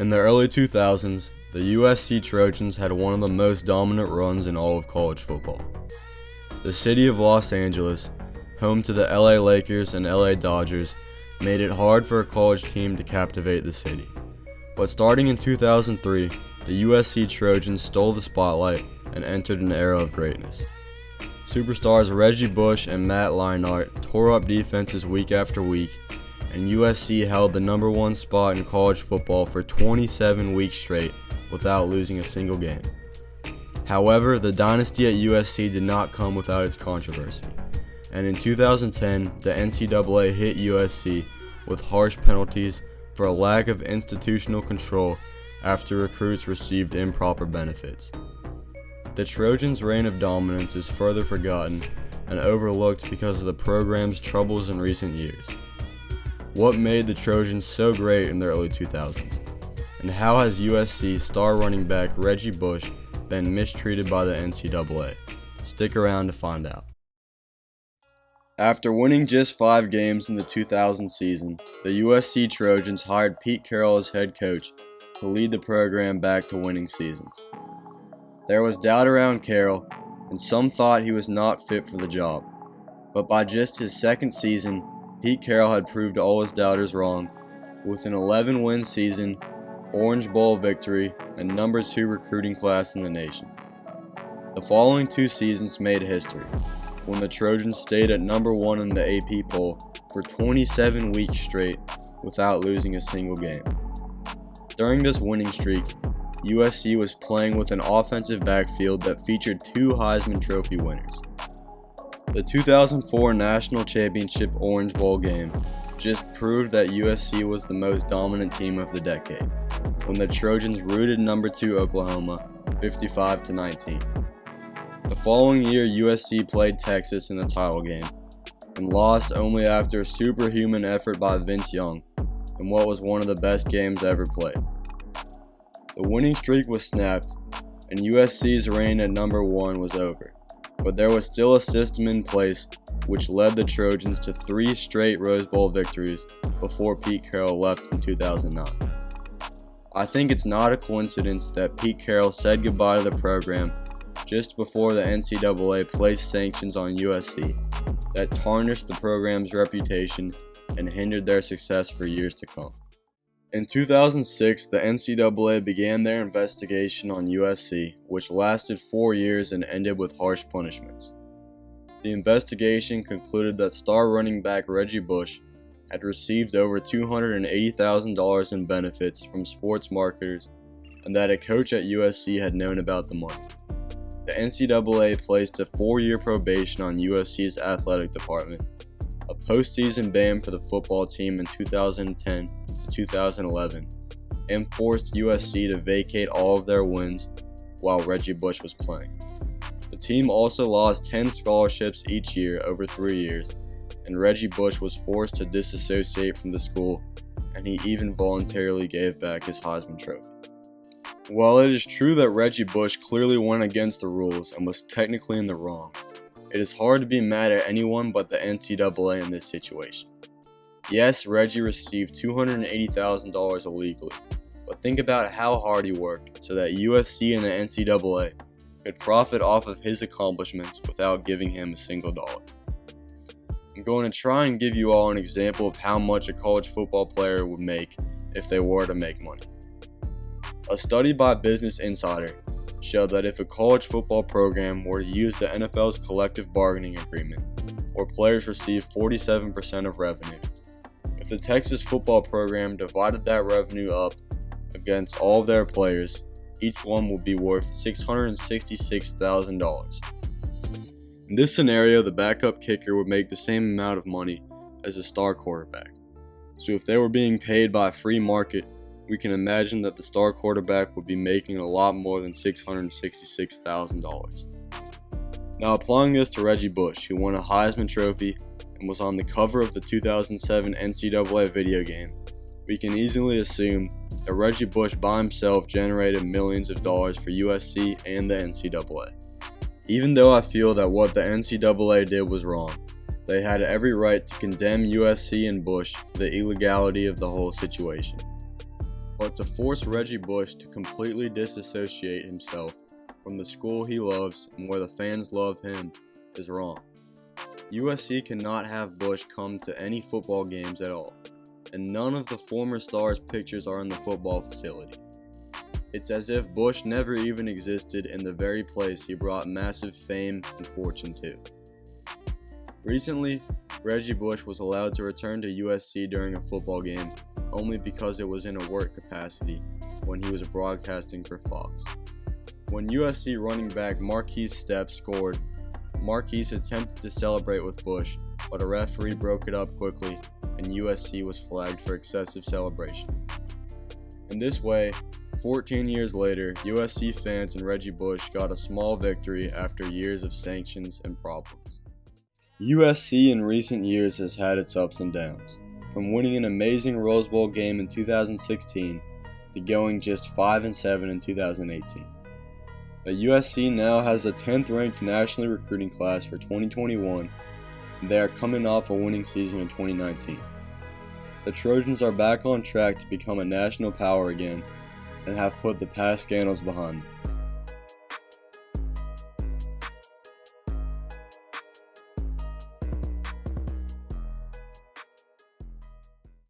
In the early 2000s, the USC Trojans had one of the most dominant runs in all of college football. The city of Los Angeles, home to the LA Lakers and LA Dodgers, made it hard for a college team to captivate the city. But starting in 2003, the USC Trojans stole the spotlight and entered an era of greatness. Superstars Reggie Bush and Matt Leinart tore up defenses week after week, and USC held the #1 spot in college football for 27 weeks straight without losing a single game. However, the dynasty at USC did not come without its controversy, and in 2010, the NCAA hit USC with harsh penalties for a lack of institutional control after recruits received improper benefits. The Trojans' reign of dominance is further forgotten and overlooked because of the program's troubles in recent years. What made the Trojans so great in the early 2000s? And how has USC star running back Reggie Bush been mistreated by the NCAA? Stick around to find out. After winning just 5 games in the 2000 season, the USC Trojans hired Pete Carroll as head coach to lead the program back to winning seasons. There was doubt around Carroll, and some thought he was not fit for the job. But by just his second season, Pete Carroll had proved all his doubters wrong, with an 11-win season, Orange Bowl victory, and #2 recruiting class in the nation. The following 2 seasons made history, when the Trojans stayed at #1 in the AP poll for 27 weeks straight without losing a single game. During this winning streak, USC was playing with an offensive backfield that featured 2 Heisman Trophy winners. The 2004 National Championship Orange Bowl game just proved that USC was the most dominant team of the decade, when the Trojans routed #2 Oklahoma 55-19. The following year, USC played Texas in the title game and lost only after a superhuman effort by Vince Young in what was one of the best games ever played. The winning streak was snapped, and USC's reign at #1 was over, but there was still a system in place which led the Trojans to 3 straight Rose Bowl victories before Pete Carroll left in 2009. I think it's not a coincidence that Pete Carroll said goodbye to the program just before the NCAA placed sanctions on USC that tarnished the program's reputation and hindered their success for years to come. In 2006, the NCAA began their investigation on USC, which lasted 4 years and ended with harsh punishments. The investigation concluded that star running back Reggie Bush had received over $280,000 in benefits from sports marketers and that a coach at USC had known about the money. The NCAA placed a 4-year probation on USC's athletic department, a postseason ban for the football team in 2010 to 2011, and forced USC to vacate all of their wins while Reggie Bush was playing. The team also lost 10 scholarships each year over 3 years, and Reggie Bush was forced to disassociate from the school, and he even voluntarily gave back his Heisman Trophy. While it is true that Reggie Bush clearly went against the rules and was technically in the wrong, it is hard to be mad at anyone but the NCAA in this situation. Yes, Reggie received $280,000 illegally, but think about how hard he worked so that USC and the NCAA could profit off of his accomplishments without giving him a single dollar. I'm going to try and give you all an example of how much a college football player would make if they were to make money. A study by Business Insider showed that if a college football program were to use the NFL's collective bargaining agreement, where players receive 47% of revenue, if the Texas football program divided that revenue up against all of their players, each one would be worth $666,000. In this scenario, the backup kicker would make the same amount of money as a star quarterback. So if they were being paid by free market, we can imagine that the star quarterback would be making a lot more than $666,000. Now, applying this to Reggie Bush, who won a Heisman Trophy and was on the cover of the 2007 NCAA video game, we can easily assume that Reggie Bush by himself generated millions of dollars for USC and the NCAA. Even though I feel that what the NCAA did was wrong, they had every right to condemn USC and Bush for the illegality of the whole situation. but to force Reggie Bush to completely disassociate himself from the school he loves and where the fans love him is wrong. USC cannot have Bush come to any football games at all, and none of the former stars' pictures are in the football facility. It's as if Bush never even existed in the very place he brought massive fame and fortune to. Recently, Reggie Bush was allowed to return to USC during a football game only because it was in a work capacity when he was broadcasting for Fox. When USC running back Marquise Stepp scored, Marquise attempted to celebrate with Bush, but a referee broke it up quickly and USC was flagged for excessive celebration. In this way, 14 years later, USC fans and Reggie Bush got a small victory after years of sanctions and problems. USC in recent years has had its ups and downs, from winning an amazing Rose Bowl game in 2016 to going just 5-7 in 2018. But USC now has a 10th ranked nationally recruiting class for 2021, and they are coming off a winning season in 2019. The Trojans are back on track to become a national power again and have put the past scandals behind them.